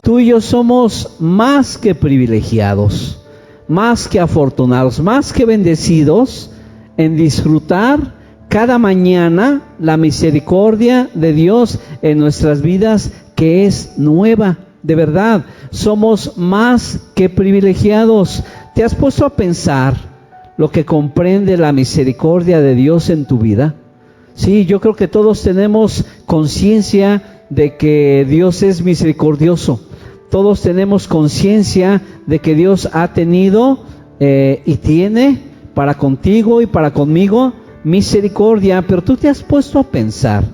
tú y yo somos más que privilegiados, más que afortunados, más que bendecidos en disfrutar cada mañana la misericordia de Dios en nuestras vidas, que es nueva. De verdad, somos más que privilegiados. ¿Te has puesto a pensar lo que comprende la misericordia de Dios en tu vida? Sí, yo creo que todos tenemos conciencia de que Dios es misericordioso. Todos tenemos conciencia de que Dios ha tenido y tiene para contigo y para conmigo misericordia. Pero tú te has puesto a pensar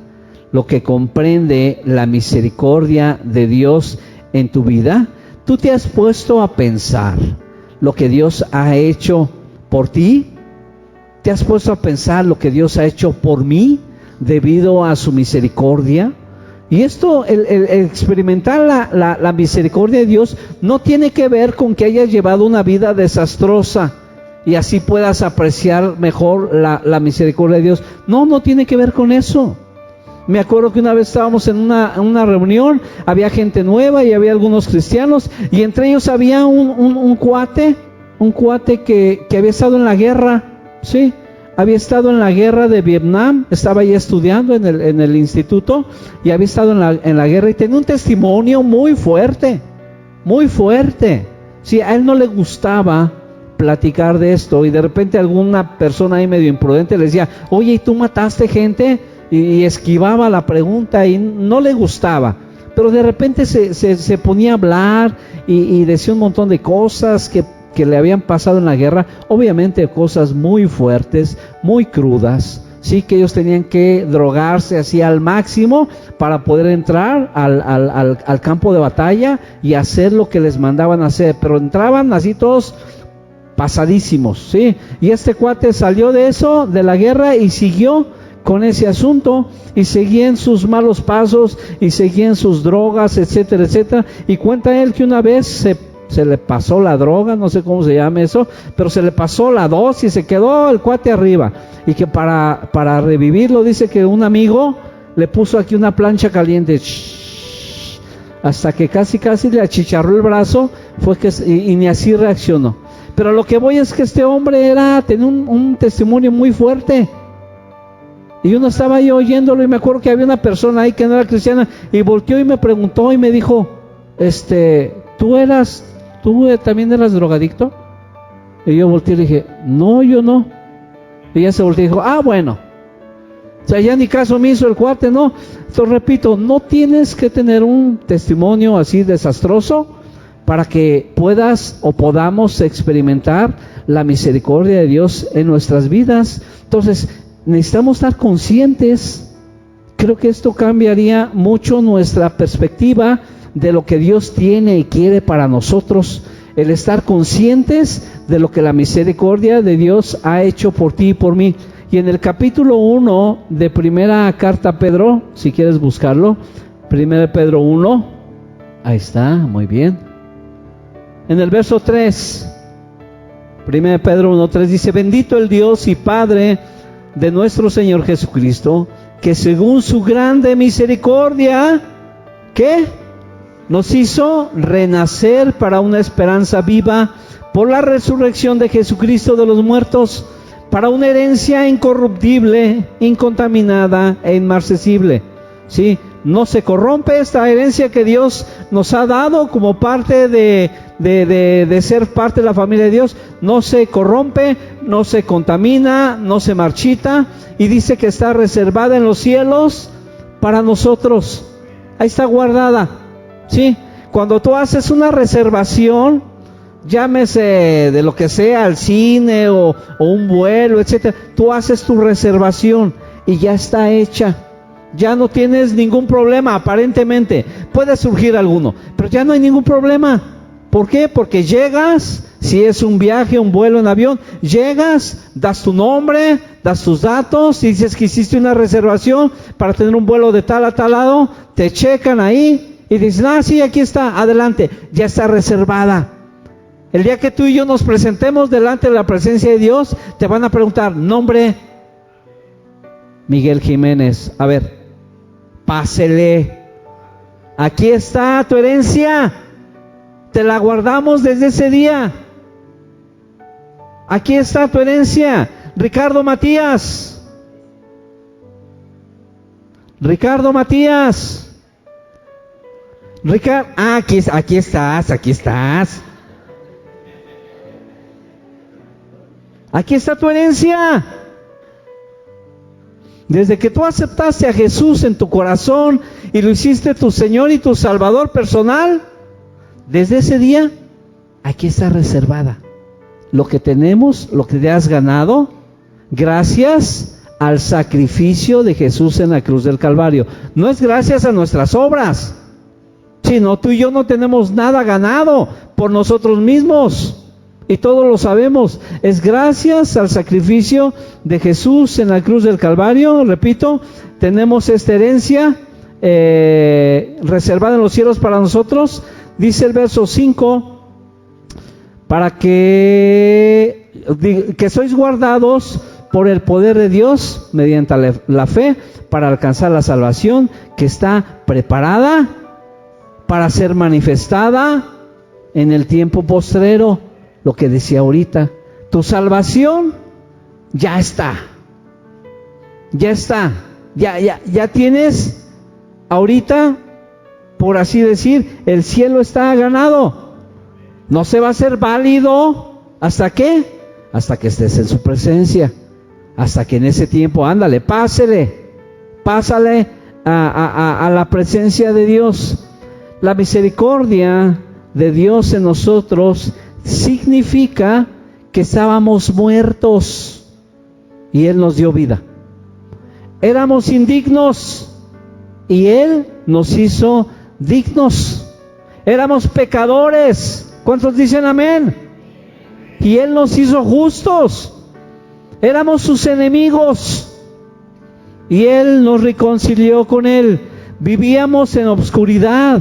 lo que comprende la misericordia de Dios en tu vida. Tú te has puesto a pensar lo que Dios ha hecho por ti. ¿Te has puesto a pensar lo que Dios ha hecho por mí debido a su misericordia? Y esto, el experimentar la misericordia de Dios no tiene que ver con que hayas llevado una vida desastrosa y así puedas apreciar mejor la misericordia de Dios. No tiene que ver con eso. Me acuerdo que una vez estábamos en una reunión, había gente nueva y había algunos cristianos, y entre ellos había un cuate que había estado en la guerra, ¿sí? Había estado en la guerra de Vietnam, estaba ahí estudiando en el instituto, y había estado en la guerra, y tenía un testimonio muy fuerte, sí. A él no le gustaba platicar de esto, y de repente alguna persona ahí medio imprudente le decía, oye, ¿y tú mataste gente? Y esquivaba la pregunta y no le gustaba, pero de repente se ponía a hablar y decía un montón de cosas que le habían pasado en la guerra, obviamente cosas muy fuertes, muy crudas, sí, que ellos tenían que drogarse así al máximo para poder entrar al campo de batalla y hacer lo que les mandaban hacer, pero entraban así todos pasadísimos, sí. Y este cuate salió de eso, de la guerra, y siguió con ese asunto, y seguía en sus malos pasos, y seguía en sus drogas, etcétera, etcétera. Y cuenta él que una vez se le pasó la droga, no sé cómo se llama eso, pero se le pasó la dosis y se quedó el cuate arriba, y que para revivirlo, dice que un amigo le puso aquí una plancha caliente, hasta que casi le achicharró el brazo, y ni así reaccionó. Pero lo que voy es que este hombre tenía un testimonio muy fuerte. Y uno estaba ahí oyéndolo, y me acuerdo que había una persona ahí que no era cristiana, y volteó y me preguntó y me dijo, ¿tú también eras drogadicto? Y yo volteé y le dije, no, yo no. Y ella se volteó y dijo, bueno. O sea, ya ni caso me hizo el cuate, ¿no? Entonces repito, no tienes que tener un testimonio así desastroso para que puedas o podamos experimentar la misericordia de Dios en nuestras vidas. Entonces, necesitamos estar conscientes. Creo que esto cambiaría mucho nuestra perspectiva de lo que Dios tiene y quiere para nosotros, el estar conscientes de lo que la misericordia de Dios ha hecho por ti y por mí. Y en el capítulo 1 de primera carta a Pedro, si quieres buscarlo, 1 Pedro 1, ahí está, muy bien. En el verso 3, 1 Pedro 1:3 dice, bendito el Dios y Padre de nuestro Señor Jesucristo, que según su grande misericordia, ¿qué? Nos hizo renacer para una esperanza viva por la resurrección de Jesucristo de los muertos, para una herencia incorruptible, incontaminada e inmarcesible. ¿Sí? No se corrompe esta herencia que Dios nos ha dado como parte de ser parte de la familia de Dios. No se corrompe, no se contamina, no se marchita, y dice que está reservada en los cielos para nosotros. Ahí está guardada, ¿sí? Cuando tú haces una reservación, llámese de lo que sea, al cine o un vuelo, etcétera, tú haces tu reservación y ya está hecha. Ya no tienes ningún problema, aparentemente. Puede surgir alguno, pero ya no hay ningún problema. ¿Por qué? Porque llegas, si es un viaje, un vuelo en avión, llegas, das tu nombre, das tus datos, y dices que hiciste una reservación para tener un vuelo de tal a tal lado, te checan ahí y dicen, sí, aquí está, adelante, ya está reservada. El día que tú y yo nos presentemos delante de la presencia de Dios, te van a preguntar, nombre, Miguel Jiménez. A ver, pásele. Aquí está tu herencia. Te la guardamos desde ese día. Aquí está tu herencia. Ricardo Matías. Ricardo Matías. Aquí estás. Aquí está tu herencia. Desde que tú aceptaste a Jesús en tu corazón y lo hiciste tu Señor y tu Salvador personal, desde ese día, aquí está reservada. Lo que tenemos, lo que te has ganado, gracias al sacrificio de Jesús en la cruz del Calvario. No es gracias a nuestras obras, sino tú y yo no tenemos nada ganado por nosotros mismos. Y todos lo sabemos, es gracias al sacrificio de Jesús en la cruz del Calvario. Repito, tenemos esta herencia reservada en los cielos para nosotros. Dice el verso 5, para que sois guardados por el poder de Dios mediante la fe para alcanzar la salvación que está preparada para ser manifestada en el tiempo postrero. Lo que decía ahorita, tu salvación ya está, ya tienes ahorita, por así decir, el cielo está ganado. No se va a hacer válido ¿hasta qué? Hasta que estés en su presencia, hasta que en ese tiempo, ándale, pásale a la presencia de Dios. La misericordia de Dios en nosotros significa que estábamos muertos y Él nos dio vida. Éramos indignos y Él nos hizo dignos. Éramos pecadores. ¿Cuántos dicen amén? Y Él nos hizo justos. Éramos sus enemigos y Él nos reconcilió con Él. Vivíamos en obscuridad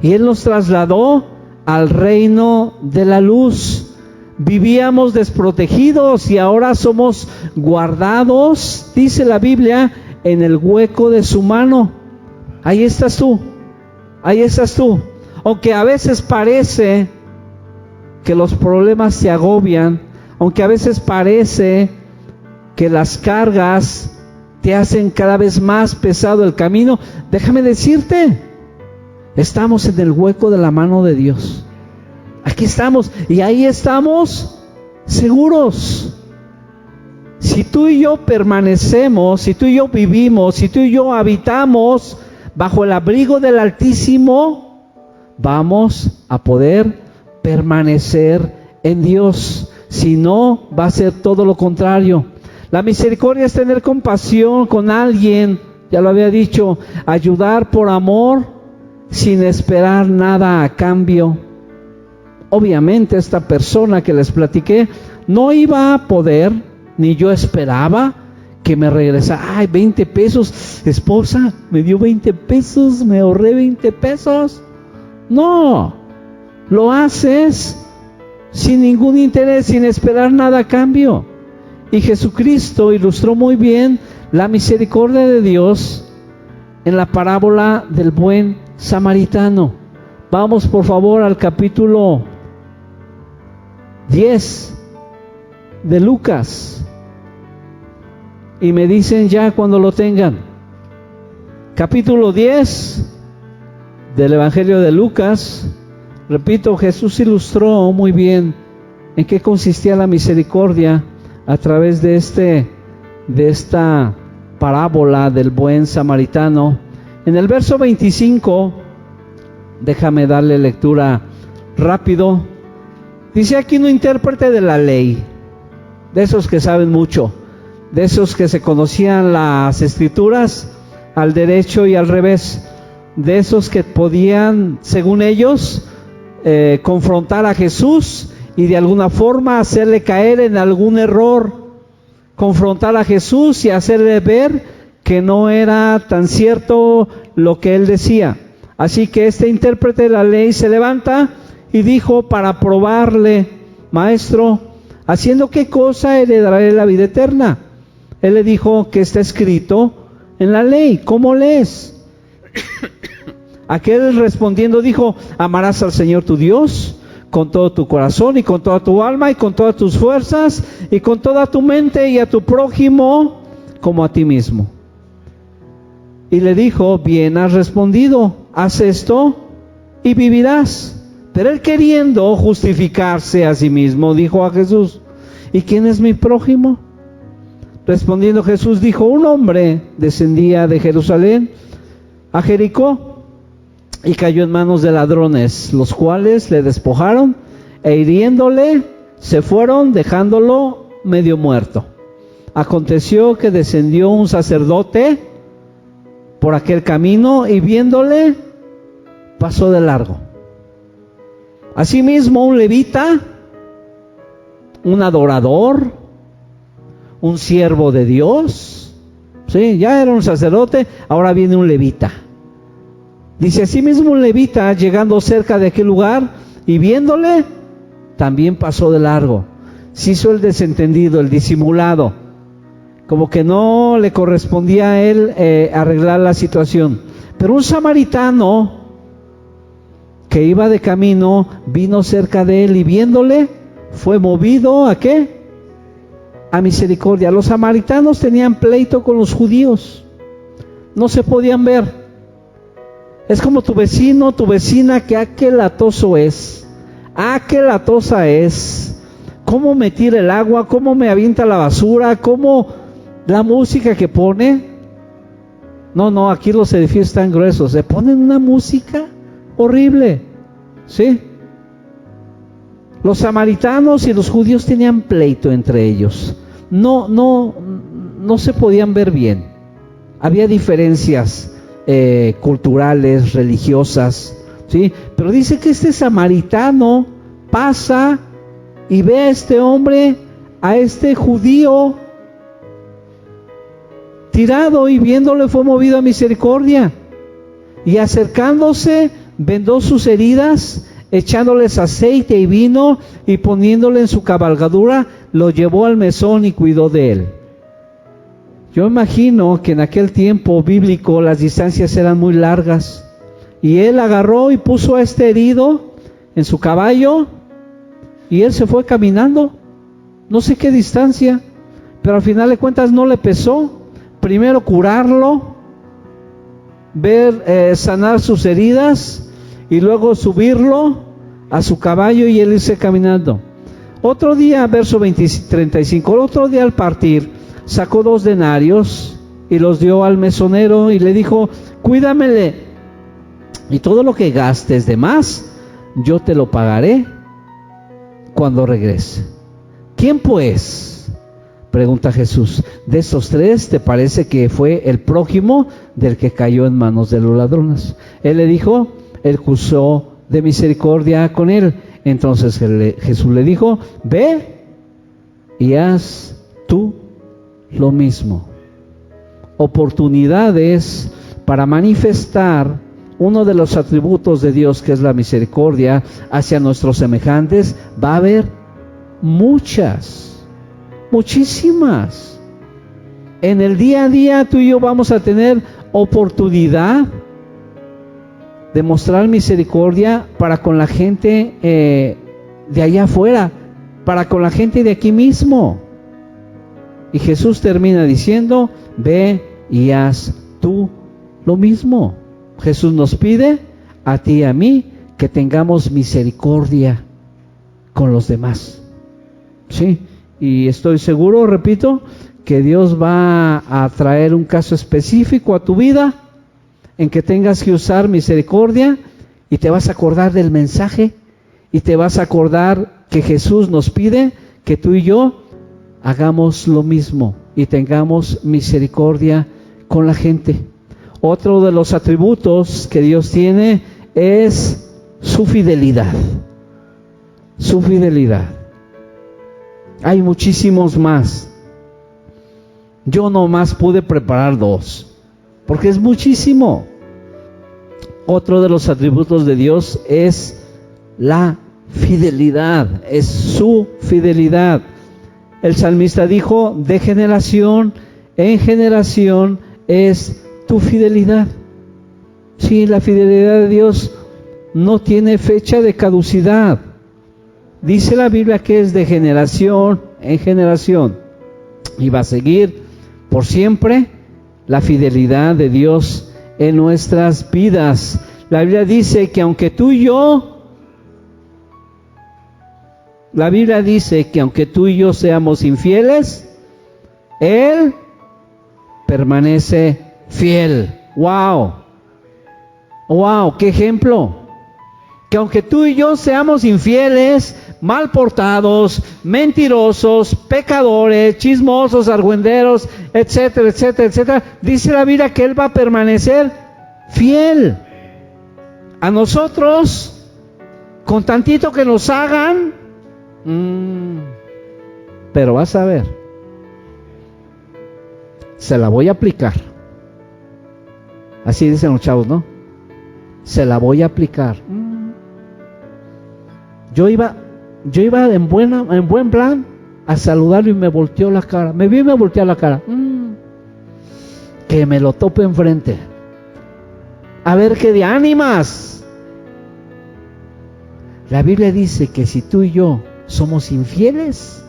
y Él nos trasladó al reino de la luz. Vivíamos desprotegidos y ahora somos guardados, dice la Biblia, en el hueco de su mano. Ahí estás tú. Aunque a veces parece que los problemas te agobian, aunque a veces parece que las cargas te hacen cada vez más pesado el camino, déjame decirte, estamos en el hueco de la mano de Dios. Aquí estamos y ahí estamos seguros. Si tú y yo permanecemos, si tú y yo vivimos, si tú y yo habitamos bajo el abrigo del Altísimo, vamos a poder permanecer en Dios. Si no, va a ser todo lo contrario. La misericordia es tener compasión con alguien, ya lo había dicho, ayudar por amor, sin esperar nada a cambio. Obviamente esta persona que les platiqué no iba a poder, ni yo esperaba que me regresara. 20 pesos, esposa, me dio 20 pesos, me ahorré 20 pesos. No, lo haces sin ningún interés, sin esperar nada a cambio. Y Jesucristo ilustró muy bien la misericordia de Dios en la parábola del buen samaritano. Vamos por favor al capítulo 10 de Lucas y me dicen ya cuando lo tengan. Capítulo 10 del Evangelio de Lucas. Repito, Jesús ilustró muy bien en qué consistía la misericordia a través de esta parábola del buen samaritano. En el verso 25, déjame darle lectura rápido. Dice aquí un intérprete de la ley, de esos que saben mucho, de esos que se conocían las escrituras al derecho y al revés, de esos que podían, según ellos, confrontar a Jesús y de alguna forma hacerle caer en algún error, confrontar a Jesús y hacerle ver que no era tan cierto lo que él decía. Así que este intérprete de la ley se levanta y dijo para probarle: Maestro, ¿haciendo qué cosa heredaré la vida eterna? Él le dijo: que está escrito en la ley. ¿Cómo lees? Aquel respondiendo dijo: amarás al Señor tu Dios con todo tu corazón y con toda tu alma y con todas tus fuerzas y con toda tu mente, y a tu prójimo como a ti mismo. Y le dijo: bien has respondido, haz esto y vivirás. Pero él, queriendo justificarse a sí mismo, dijo a Jesús: ¿y quién es mi prójimo? Respondiendo Jesús dijo: un hombre descendía de Jerusalén a Jericó y cayó en manos de ladrones, los cuales le despojaron e hiriéndole se fueron, dejándolo medio muerto. Aconteció que descendió un sacerdote por aquel camino y viéndole pasó de largo. Asimismo un levita, un adorador, un siervo de Dios, sí, ya era un sacerdote, ahora viene un levita. Dice: asimismo un levita, llegando cerca de aquel lugar y viéndole, también pasó de largo. Se hizo el desentendido, el disimulado, como que no le correspondía a él arreglar la situación. Pero un samaritano que iba de camino vino cerca de él y viéndole fue movido ¿a qué? A misericordia. Los samaritanos tenían pleito con los judíos, no se podían ver. Es como tu vecino, tu vecina, que qué latoso es, qué latosa es, cómo me tira el agua, cómo me avienta la basura, cómo la música que pone. No, aquí los edificios están gruesos, se ponen una música horrible, ¿sí? Los samaritanos y los judíos tenían pleito entre ellos, no se podían ver bien, había diferencias culturales, religiosas, ¿sí? Pero dice que este samaritano pasa y ve a este hombre, a este judío tirado, y viéndole fue movido a misericordia, y acercándose vendó sus heridas, echándoles aceite y vino, y poniéndole en su cabalgadura, lo llevó al mesón y cuidó de él. Yo imagino que en aquel tiempo bíblico las distancias eran muy largas, y él agarró y puso a este herido en su caballo, y él se fue caminando, no sé qué distancia, pero al final de cuentas no le pesó. Primero curarlo, ver sanar sus heridas, y luego subirlo a su caballo y él irse caminando. Otro día, verso 35, otro día al partir, sacó 2 denarios y los dio al mesonero y le dijo: cuídamele, y todo lo que gastes de más, yo te lo pagaré cuando regrese. ¿Quién pues? Pregunta Jesús. De estos 3, ¿te parece que fue el prójimo del que cayó en manos de los ladrones? Él le dijo: él cursó de misericordia con él. Entonces Jesús le dijo: ve y haz tú lo mismo. Oportunidades para manifestar uno de los atributos de Dios, que es la misericordia hacia nuestros semejantes, va a haber muchísimas. En el día a día tú y yo vamos a tener oportunidad de mostrar misericordia para con la gente de allá afuera, para con la gente de aquí mismo. Y Jesús termina diciendo: ve y haz tú lo mismo. Jesús nos pide a ti y a mí que tengamos misericordia con los demás, ¿sí? Y estoy seguro, repito, que Dios va a traer un caso específico a tu vida en que tengas que usar misericordia, y te vas a acordar del mensaje, y te vas a acordar que Jesús nos pide que tú y yo hagamos lo mismo y tengamos misericordia con la gente. Otro de los atributos que Dios tiene es su fidelidad. Su fidelidad. Hay muchísimos más. Yo nomás pude preparar 2, porque es muchísimo. Otro de los atributos de Dios es la fidelidad, es su fidelidad. El salmista dijo: de generación en generación es tu fidelidad. Sí, la fidelidad de Dios no tiene fecha de caducidad. Dice la Biblia que es de generación en generación y va a seguir por siempre la fidelidad de Dios en nuestras vidas. La Biblia dice que aunque tú y yo seamos infieles, Él permanece fiel. ¡Wow! ¡Wow! ¡Qué ejemplo! Que aunque tú y yo seamos infieles, mal portados, mentirosos, pecadores, chismosos, argüenderos, etcétera, etcétera, etcétera, dice la Biblia que Él va a permanecer fiel. A nosotros, con tantito que nos hagan, pero vas a ver, se la voy a aplicar. Así dicen los chavos, ¿no? Se la voy a aplicar. Yo iba en buen plan a saludarlo y me volteó la cara. Me vio y me volteó la cara. Que me lo tope enfrente. A ver qué de ánimas. La Biblia dice que si tú y yo somos infieles,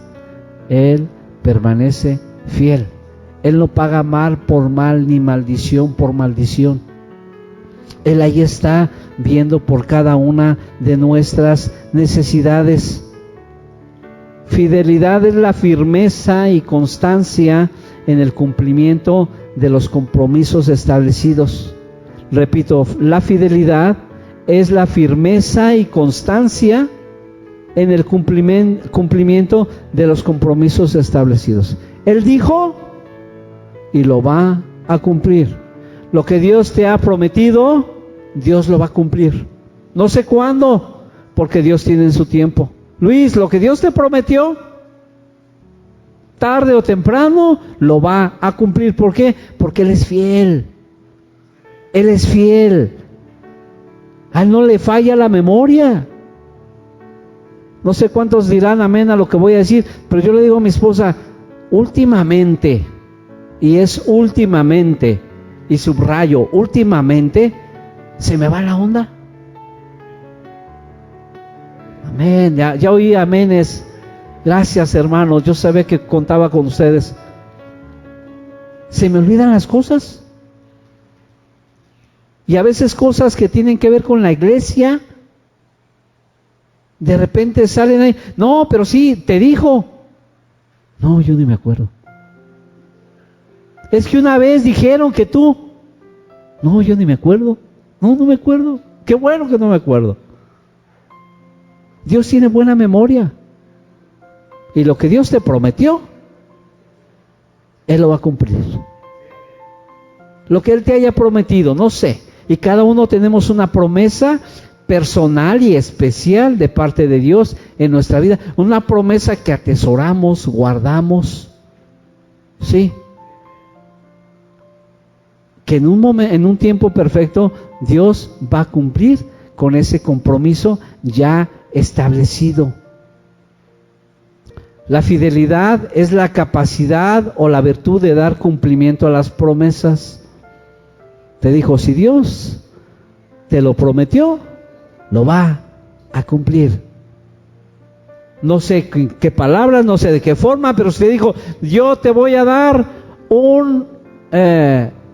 Él permanece fiel. Él no paga mal por mal ni maldición por maldición. Él ahí está viendo por cada una de nuestras necesidades. Fidelidad es la firmeza y constancia en el cumplimiento de los compromisos establecidos. Repito, la fidelidad es la firmeza y constancia en el cumplimiento de los compromisos establecidos. Él dijo y lo va a cumplir. Lo que Dios te ha prometido, Dios lo va a cumplir. No sé cuándo, porque Dios tiene en su tiempo. Luis, lo que Dios te prometió, tarde o temprano, lo va a cumplir. ¿Por qué? Porque Él es fiel. Él es fiel. A Él no le falla la memoria. No sé cuántos dirán amén a lo que voy a decir, pero yo le digo a mi esposa, últimamente, y es últimamente, y subrayo, últimamente, se me va la onda. Amén, ya oí aménes. Gracias, hermanos, yo sabía que contaba con ustedes. Se me olvidan las cosas. Y a veces cosas que tienen que ver con la iglesia, de repente salen ahí. No, pero sí, te dijo. No, yo ni me acuerdo. Es que una vez dijeron que tú. No, yo ni me acuerdo. No me acuerdo. Qué bueno que no me acuerdo. Dios tiene buena memoria. Y lo que Dios te prometió, Él lo va a cumplir. Lo que Él te haya prometido, no sé. Y cada uno tenemos una promesa personal y especial de parte de Dios en nuestra vida. Una promesa que atesoramos, guardamos. Sí. Que en un tiempo perfecto Dios va a cumplir con ese compromiso ya establecido. La fidelidad es la capacidad o la virtud de dar cumplimiento a las promesas. Te dijo, si Dios te lo prometió, lo va a cumplir. No sé qué palabras, no sé de qué forma, pero usted dijo, yo te voy a dar un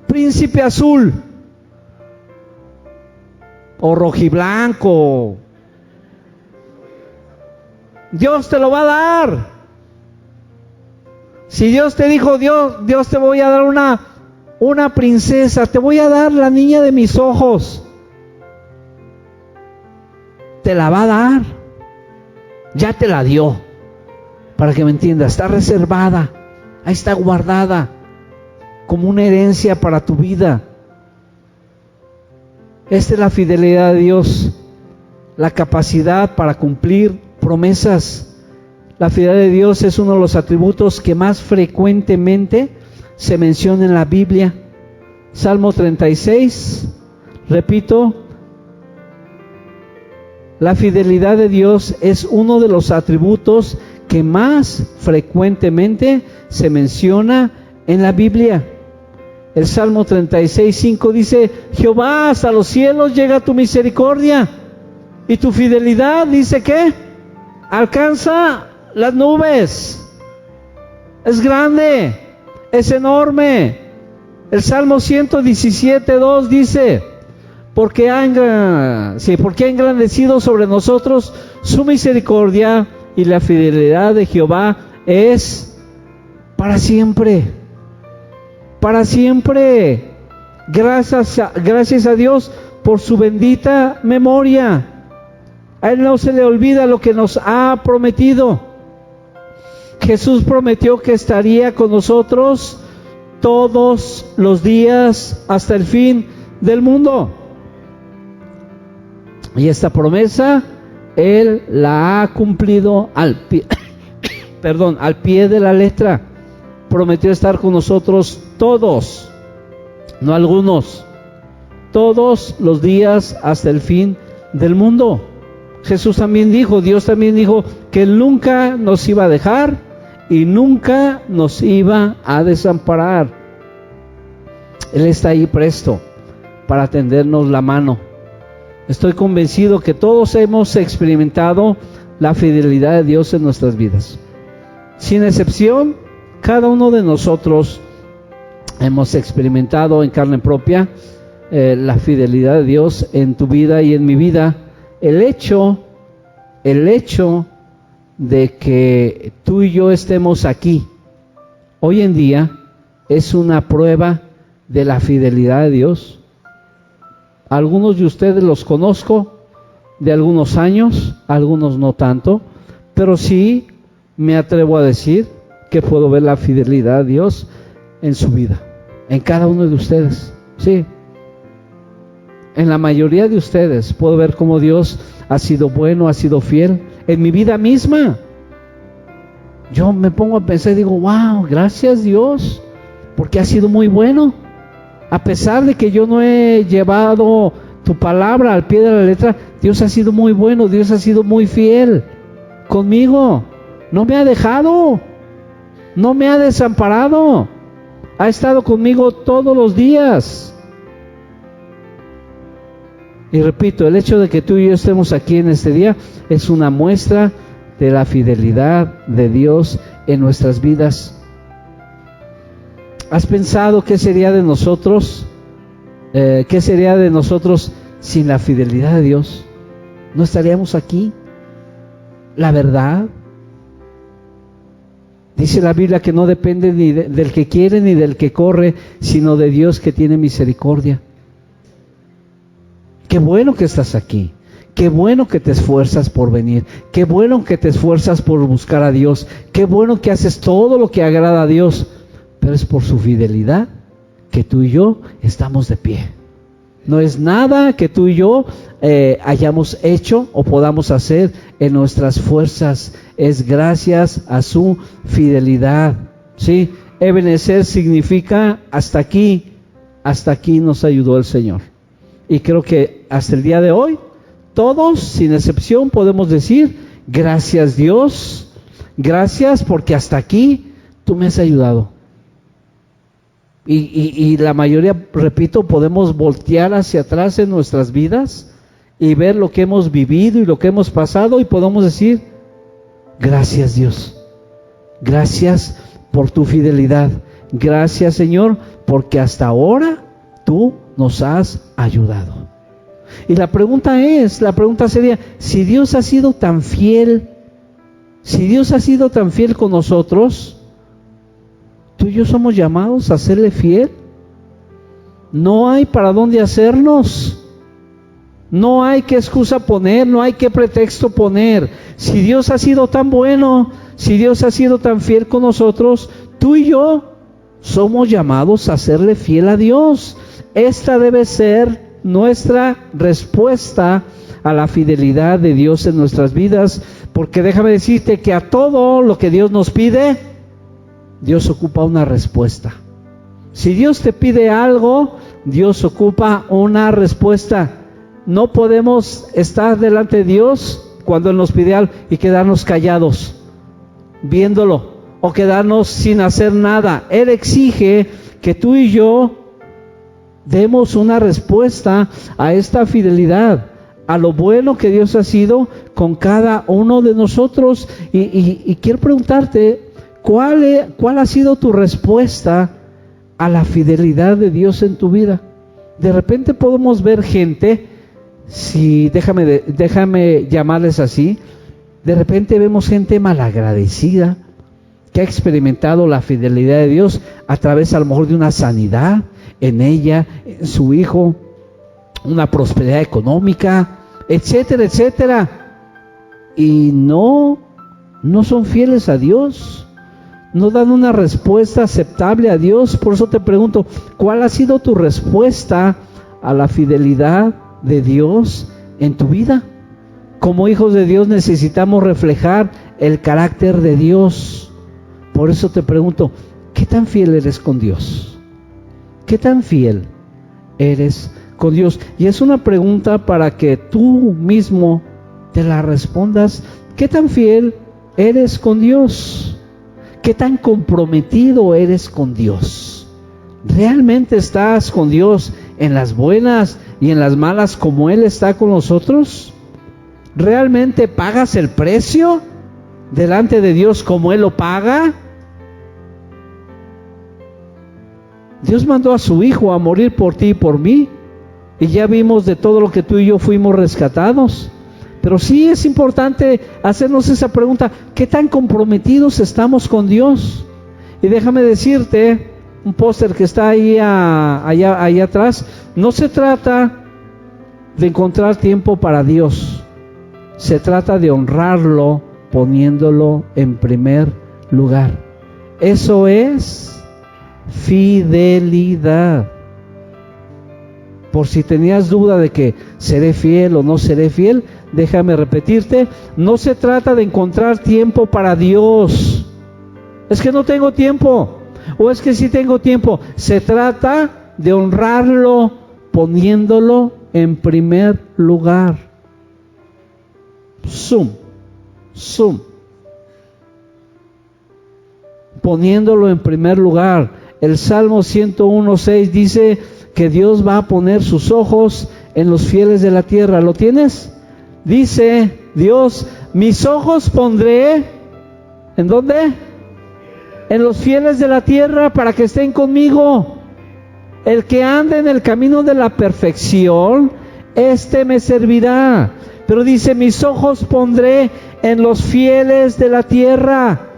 príncipe azul o rojiblanco. Dios te lo va a dar. Si Dios te dijo, Dios te voy a dar una princesa, te voy a dar la niña de mis ojos, te la va a dar. Ya te la dio, para que me entiendas, está reservada, ahí está guardada como una herencia para tu vida. Esta es la fidelidad de Dios, la capacidad para cumplir promesas. La fidelidad de Dios es uno de los atributos que más frecuentemente se menciona en la Biblia. Salmo 36, repito, la fidelidad de Dios es uno de los atributos que más frecuentemente se menciona en la Biblia. El Salmo 36:5 dice: Jehová, hasta los cielos llega tu misericordia, y tu fidelidad, dice que alcanza las nubes. Es grande, es enorme. El Salmo 117:2 dice: porque ha engrandecido sobre nosotros su misericordia, y la fidelidad de Jehová es para siempre. Para siempre. Gracias a Dios por su bendita memoria. A Él no se le olvida lo que nos ha prometido. Jesús prometió que estaría con nosotros todos los días hasta el fin del mundo. Y esta promesa Él la ha cumplido al pie de la letra. Prometió estar con nosotros todos, no algunos, todos los días hasta el fin del mundo. Jesús también dijo, Dios también dijo que Él nunca nos iba a dejar y nunca nos iba a desamparar. Él está ahí presto para tendernos la mano. Estoy convencido que todos hemos experimentado la fidelidad de Dios en nuestras vidas. Sin excepción, cada uno de nosotros hemos experimentado en carne propia la fidelidad de Dios en tu vida y en mi vida. El hecho de que tú y yo estemos aquí hoy en día es una prueba de la fidelidad de Dios. Algunos de ustedes los conozco de algunos años, algunos no tanto, pero sí me atrevo a decir que puedo ver la fidelidad de Dios en su vida, en cada uno de ustedes, sí. En la mayoría de ustedes puedo ver cómo Dios ha sido bueno, ha sido fiel. En mi vida misma, yo me pongo a pensar y digo, wow, gracias Dios, porque ha sido muy bueno. A pesar de que yo no he llevado tu palabra al pie de la letra, Dios ha sido muy bueno, Dios ha sido muy fiel conmigo. No me ha dejado, no me ha desamparado, ha estado conmigo todos los días. Y repito, el hecho de que tú y yo estemos aquí en este día es una muestra de la fidelidad de Dios en nuestras vidas. ¿Has pensado qué sería de nosotros? ¿Qué sería de nosotros sin la fidelidad de Dios? ¿No estaríamos aquí? La verdad. Dice la Biblia que no depende ni del que quiere ni del que corre, sino de Dios que tiene misericordia. Qué bueno que estás aquí. Qué bueno que te esfuerzas por venir. Qué bueno que te esfuerzas por buscar a Dios. Qué bueno que haces todo lo que agrada a Dios. Pero es por su fidelidad que tú y yo estamos de pie. No es nada que tú y yo hayamos hecho o podamos hacer en nuestras fuerzas. Es gracias a su fidelidad. ¿Sí? Ebenecer significa hasta aquí nos ayudó el Señor. Y creo que hasta el día de hoy, todos, sin excepción, podemos decir, gracias Dios, gracias porque hasta aquí tú me has ayudado. Y la mayoría, repito, podemos voltear hacia atrás en nuestras vidas y ver lo que hemos vivido y lo que hemos pasado y podemos decir, gracias Dios, gracias por tu fidelidad, gracias Señor, porque hasta ahora tú nos has ayudado. Y la pregunta sería, si Dios ha sido tan fiel, con nosotros, tú y yo somos llamados a serle fiel. No hay para dónde hacernos, no hay qué excusa poner, no hay qué pretexto poner. Si Dios ha sido tan bueno, si Dios ha sido tan fiel con nosotros, tú y yo somos llamados a serle fiel a Dios. Esta debe ser nuestra respuesta a la fidelidad de Dios en nuestras vidas, porque déjame decirte que a todo lo que Dios nos pide, Dios ocupa una respuesta. Si Dios te pide algo, Dios ocupa una respuesta. No podemos estar delante de Dios cuando Él nos pide algo y quedarnos callados, viéndolo, o quedarnos sin hacer nada. Él exige que tú y yo demos una respuesta a esta fidelidad, a lo bueno que Dios ha sido con cada uno de nosotros. Y quiero preguntarte, ¿cuál ha sido tu respuesta a la fidelidad de Dios en tu vida? De repente podemos ver gente, déjame llamarles así, de repente vemos gente malagradecida, que ha experimentado la fidelidad de Dios a través a lo mejor de una sanidad en ella, en su hijo, una prosperidad económica, etcétera, etcétera. Y no son fieles a Dios, no dan una respuesta aceptable a Dios. Por eso te pregunto, ¿cuál ha sido tu respuesta a la fidelidad de Dios en tu vida? Como hijos de Dios necesitamos reflejar el carácter de Dios. Por eso te pregunto, ¿qué tan fiel eres con Dios? ¿Qué tan fiel eres con Dios? Y es una pregunta para que tú mismo te la respondas. ¿Qué tan fiel eres con Dios? ¿Qué tan comprometido eres con Dios? ¿Realmente estás con Dios en las buenas y en las malas como Él está con nosotros? ¿Realmente pagas el precio delante de Dios como Él lo paga? Dios mandó a su Hijo a morir por ti y por mí, y ya vimos de todo lo que tú y yo fuimos rescatados. Pero sí es importante hacernos esa pregunta, ¿qué tan comprometidos estamos con Dios? Y déjame decirte, un póster que está ahí allá atrás, no se trata de encontrar tiempo para Dios, se trata de honrarlo poniéndolo en primer lugar. Eso es fidelidad. Por si tenías duda de que seré fiel o no seré fiel, déjame repetirte, no se trata de encontrar tiempo para Dios. Es que no tengo tiempo, o es que sí tengo tiempo. Se trata de honrarlo poniéndolo en primer lugar. Poniéndolo en primer lugar. El Salmo 101:6 dice que Dios va a poner sus ojos en los fieles de la tierra. ¿Lo tienes? Dice Dios, mis ojos pondré, ¿en dónde? En los fieles de la tierra para que estén conmigo. El que ande en el camino de la perfección, este me servirá. Pero dice, mis ojos pondré en los fieles de la tierra.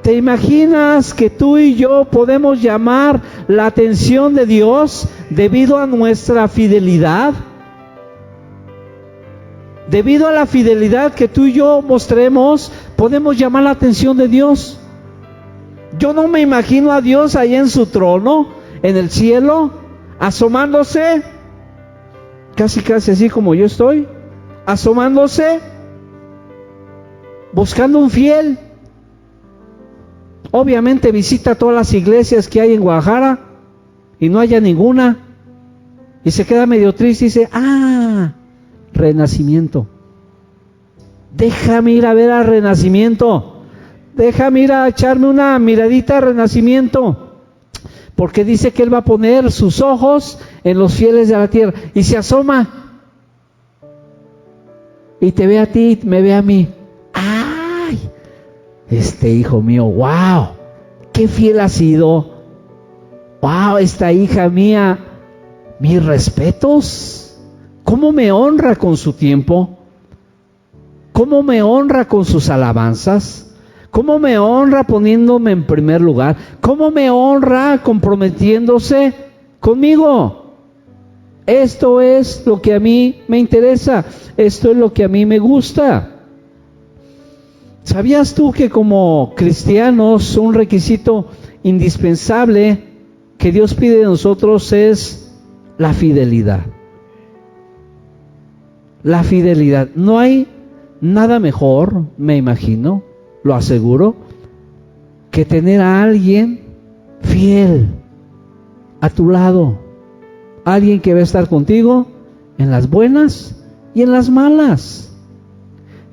¿Te imaginas que tú y yo podemos llamar la atención de Dios debido a nuestra fidelidad? Debido a la fidelidad que tú y yo mostremos, podemos llamar la atención de Dios. Yo no me imagino a Dios ahí en su trono, en el cielo, asomándose, casi así como yo estoy, asomándose, buscando un fiel. Obviamente visita todas las iglesias que hay en Guadalajara y no haya ninguna, y se queda medio triste y dice, Renacimiento, déjame ir a ver a Renacimiento, déjame ir a echarme una miradita a Renacimiento, porque dice que Él va a poner sus ojos en los fieles de la tierra. Y se asoma y te ve a ti, me ve a mí. Este hijo mío, wow, qué fiel ha sido. Wow, esta hija mía, mis respetos. ¿Cómo me honra con su tiempo? ¿Cómo me honra con sus alabanzas? ¿Cómo me honra poniéndome en primer lugar? ¿Cómo me honra comprometiéndose conmigo? Esto es lo que a mí me interesa. Esto es lo que a mí me gusta. ¿Sabías tú que como cristianos un requisito indispensable que Dios pide de nosotros es la fidelidad? La fidelidad. No hay nada mejor, me imagino, lo aseguro, que tener a alguien fiel a tu lado. Alguien que va a estar contigo en las buenas y en las malas.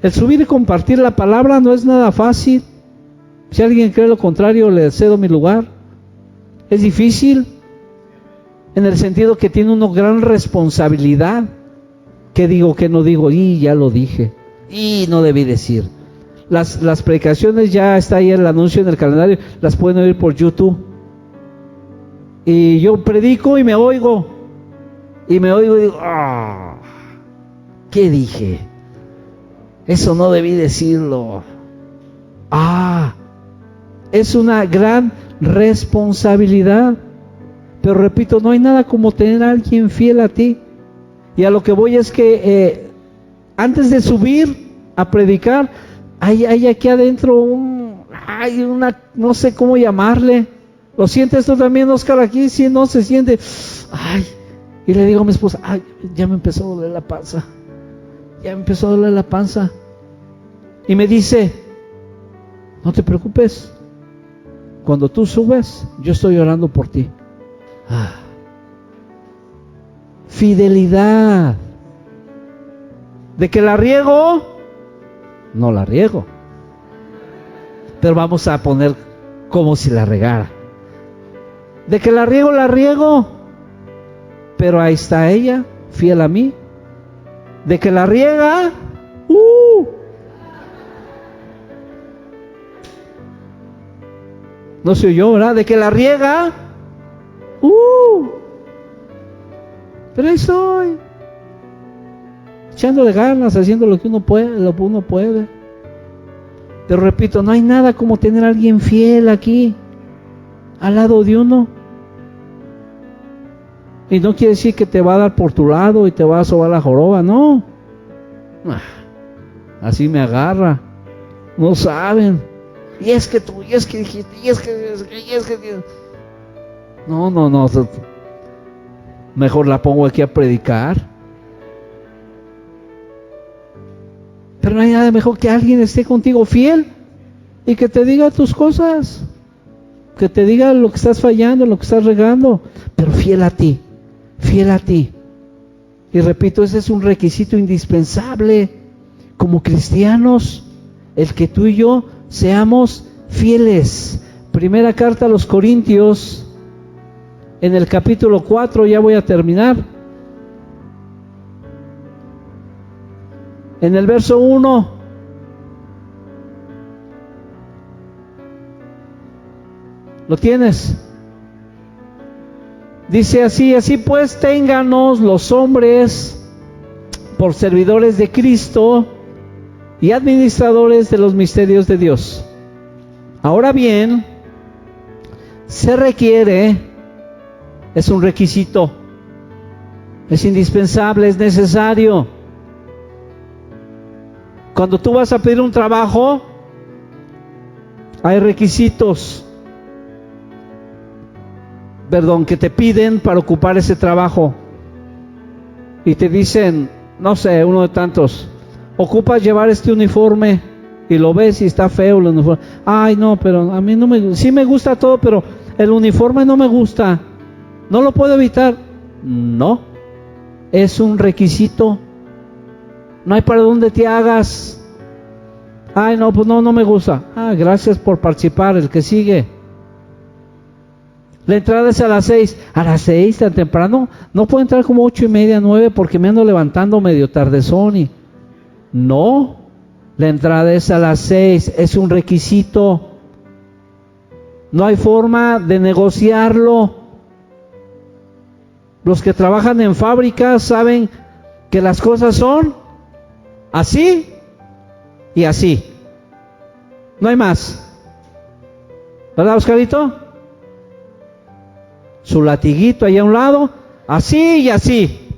El subir y compartir la palabra no es nada fácil. Si alguien cree lo contrario, le cedo mi lugar. Es difícil. en el sentido que tiene una gran responsabilidad. ¿Qué digo, qué no digo? Y ya lo dije, y no debí decir. Las predicaciones ya está ahí el anuncio en el calendario, las pueden oír por YouTube. Y yo predico y me oigo y digo, ¿qué dije? Eso no debí decirlo. Es una gran responsabilidad. Pero repito, no hay nada como tener a alguien fiel a ti. Y a lo que voy es que antes de subir a predicar, hay aquí adentro hay una, no sé cómo llamarle. ¿Lo sientes tú también, Oscar, aquí? Sí, no se siente. Y le digo a mi esposa, ya me empezó a doler la panza. Ya me empezó a doler la panza. Y me dice, no te preocupes. Cuando tú subes, yo estoy orando por ti. Fidelidad. De que la riego, no la riego. Pero vamos a poner como si la regara. De que la riego. Pero ahí está ella, fiel a mí. De que la riega, no soy yo, ¿verdad? De que la riega, pero ahí estoy, echándole ganas, haciendo lo que uno puede. Pero repito, no hay nada como tener a alguien fiel aquí, al lado de uno. Y no quiere decir que te va a dar por tu lado y te va a sobar la joroba, no. Así me agarra. No saben. Y es que tú, y es que dijiste, y es que. No. Mejor la pongo aquí a predicar. Pero no hay nada mejor que alguien esté contigo fiel y que te diga tus cosas. Que te diga lo que estás fallando, lo que estás regando. Pero fiel a ti. Fiel a ti. Y repito, ese es un requisito indispensable como cristianos, el que tú y yo seamos fieles. Primera carta a los Corintios, en el capítulo 4, ya voy a terminar. En el verso 1. ¿Lo tienes? Dice así pues ténganos los hombres por servidores de Cristo y administradores de los misterios de Dios. Ahora bien, se requiere, es un requisito, es indispensable, es necesario. Cuando tú vas a pedir un trabajo, hay requisitos, que te piden para ocupar ese trabajo. Y te dicen, no sé, uno de tantos, ocupas llevar este uniforme, y lo ves y está feo el uniforme. No, pero a mí no me, sí me gusta todo, pero el uniforme no me gusta. ¿No lo puedo evitar? No, es un requisito. No hay para dónde te hagas. No, pues no me gusta. Gracias por participar, el que sigue. La entrada es a las 6. ¿A las 6 tan temprano? No puedo entrar como 8:30, 9 porque me ando levantando medio tardezón. No, la entrada es a las 6. Es un requisito. No hay forma de negociarlo. Los que trabajan en fábricas saben que las cosas son así y así. No hay más. ¿Verdad, Oscarito? Su latiguito ahí a un lado, así y así.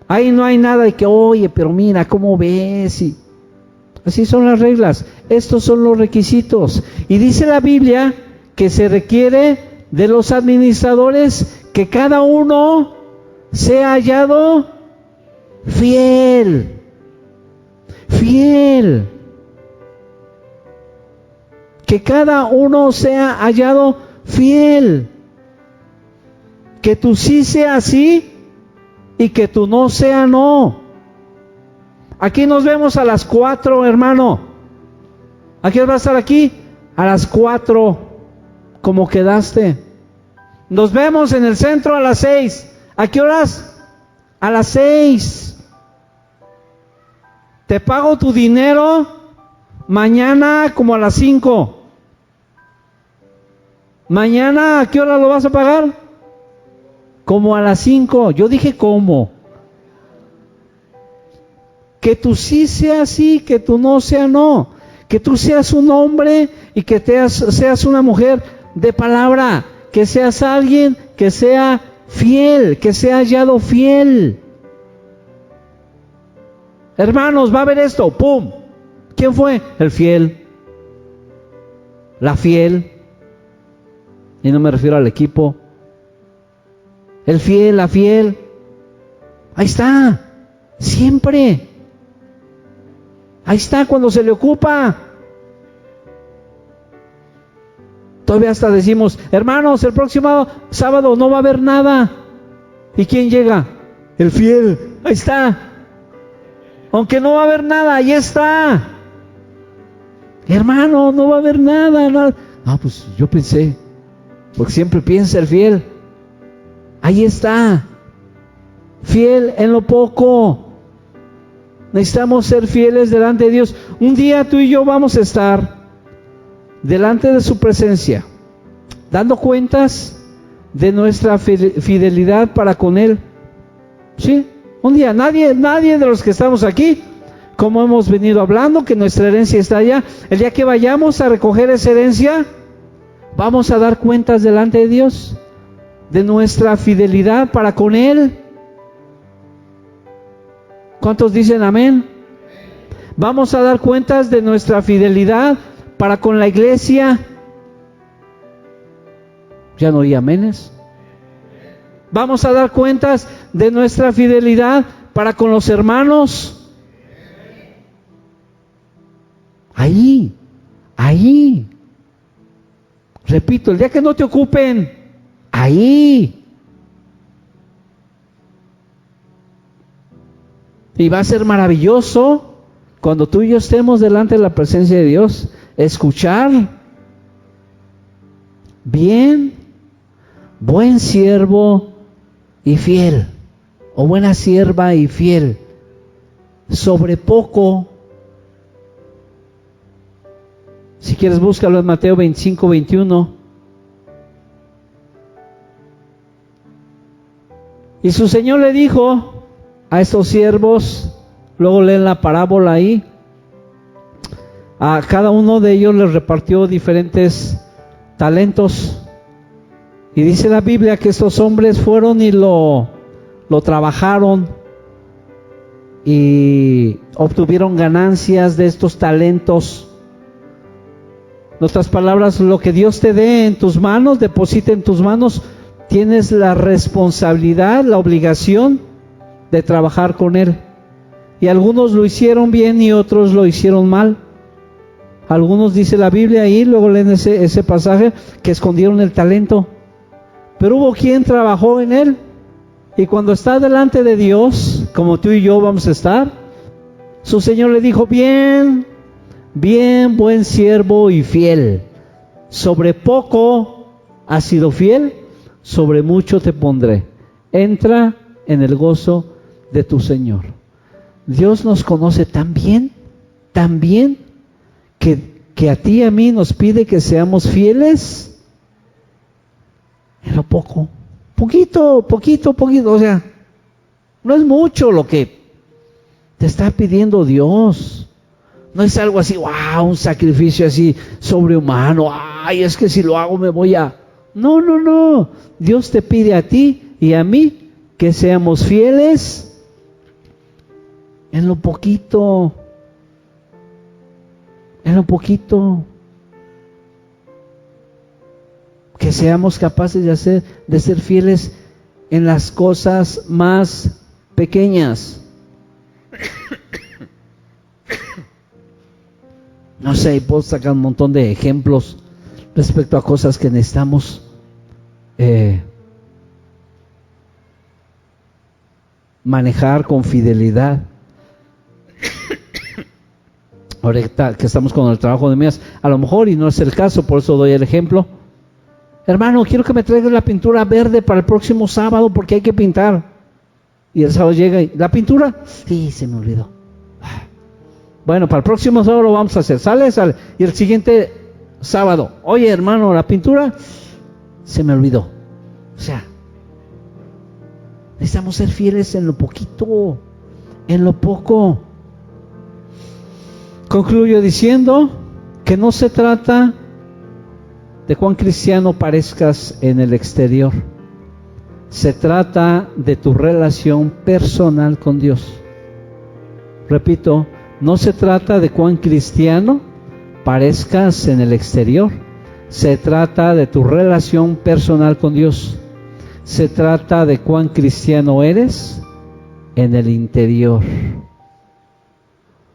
Ahí no hay nada de que, oye, pero mira, ¿cómo ves? Y así son las reglas. Estos son los requisitos. Y dice la Biblia que se requiere de los administradores que cada uno sea hallado fiel. Fiel. Que cada uno sea hallado fiel. Que tú sí sea sí y que tú no sea no. Aquí nos vemos a las 4, hermano. ¿A qué hora vas a estar aquí? A las 4, como quedaste. Nos vemos en el centro a las 6. ¿A qué horas? A las 6. Te pago tu dinero mañana como a las 5. Mañana, ¿a qué hora lo vas a pagar? Como a las 5. Yo dije ¿cómo? Que tú sí sea sí, que tú no sea no. Que tú seas un hombre y que seas una mujer de palabra. Que seas alguien que sea fiel, que sea hallado fiel. Hermanos, va a haber esto, ¡pum! ¿Quién fue? El fiel. La fiel. Y no me refiero al equipo. El fiel, la fiel. Ahí está. Siempre. Ahí está cuando se le ocupa. Todavía hasta decimos, hermanos, el próximo sábado no va a haber nada. ¿Y quién llega? El fiel. Ahí está. Aunque no va a haber nada, ahí está. Hermano, no va a haber nada. Ah, pues yo pensé, porque siempre piensa el fiel. Ahí está. Fiel en lo poco. Necesitamos ser fieles delante de Dios. Un día tú y yo vamos a estar delante de su presencia, dando cuentas de nuestra fidelidad para con Él. ¿Sí? Un día, nadie de los que estamos aquí, como hemos venido hablando, que nuestra herencia está allá, el día que vayamos a recoger esa herencia, vamos a dar cuentas delante de Dios de nuestra fidelidad para con Él. ¿Cuántos dicen amén? Vamos a dar cuentas de nuestra fidelidad para con la iglesia. ¿Ya no oí aménes? Vamos a dar cuentas de nuestra fidelidad para con los hermanos. Ahí. Repito, el día que no te ocupen, ahí. Y va a ser maravilloso cuando tú y yo estemos delante de la presencia de Dios, escuchar, bien, buen siervo y fiel, o buena sierva y fiel, sobre poco. Si quieres búscalo en Mateo 25, 21. Y su Señor le dijo a estos siervos, luego leen la parábola ahí, a cada uno de ellos les repartió diferentes talentos. Y dice la Biblia que estos hombres fueron y lo trabajaron y obtuvieron ganancias de estos talentos. En otras palabras, lo que Dios te dé en tus manos, deposita en tus manos, tienes la responsabilidad, la obligación de trabajar con Él. Y algunos lo hicieron bien y otros lo hicieron mal. Algunos, dice la Biblia ahí, luego leen ese pasaje, que escondieron el talento. Pero hubo quien trabajó en él. Y cuando está delante de Dios, como tú y yo vamos a estar, su Señor le dijo, bien, buen siervo y fiel. Sobre poco has sido fiel, sobre mucho te pondré. Entra en el gozo de tu Señor. Dios nos conoce tan bien, que a ti y a mí nos pide que seamos fieles en lo poco. Poquito, o sea, no es mucho lo que te está pidiendo Dios. No es algo así, wow, un sacrificio así sobrehumano. Ay, es que si lo hago me voy a... No. Dios te pide a ti y a mí que seamos fieles en lo poquito. Que seamos capaces de ser fieles en las cosas más pequeñas. No sé, puedo sacar un montón de ejemplos respecto a cosas que necesitamos manejar con fidelidad. Ahorita que estamos con el trabajo de mías, a lo mejor, y no es el caso, por eso doy el ejemplo. hermano, quiero que me traigas la pintura verde para el próximo sábado porque hay que pintar. Y el sábado llega y, ¿la pintura? Sí, se me olvidó. Bueno, para el próximo sábado lo vamos a hacer. Sale. Y el siguiente sábado, oye, hermano, la pintura se me olvidó. O sea, necesitamos ser fieles en lo poquito, en lo poco. Concluyo diciendo que no se trata de cuán cristiano parezcas en el exterior. Se trata de tu relación personal con Dios. Repito, no se trata de cuán cristiano parezcas en el exterior. Se trata de tu relación personal con Dios. Se trata de cuán cristiano eres en el interior.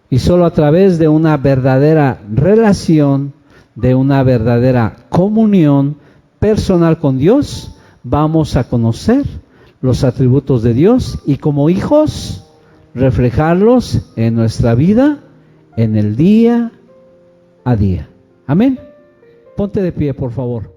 Y solo a través de una verdadera relación, de una verdadera comunión personal con Dios, vamos a conocer los atributos de Dios y como hijos reflejarlos en nuestra vida, en el día a día. Amén. Ponte de pie, por favor.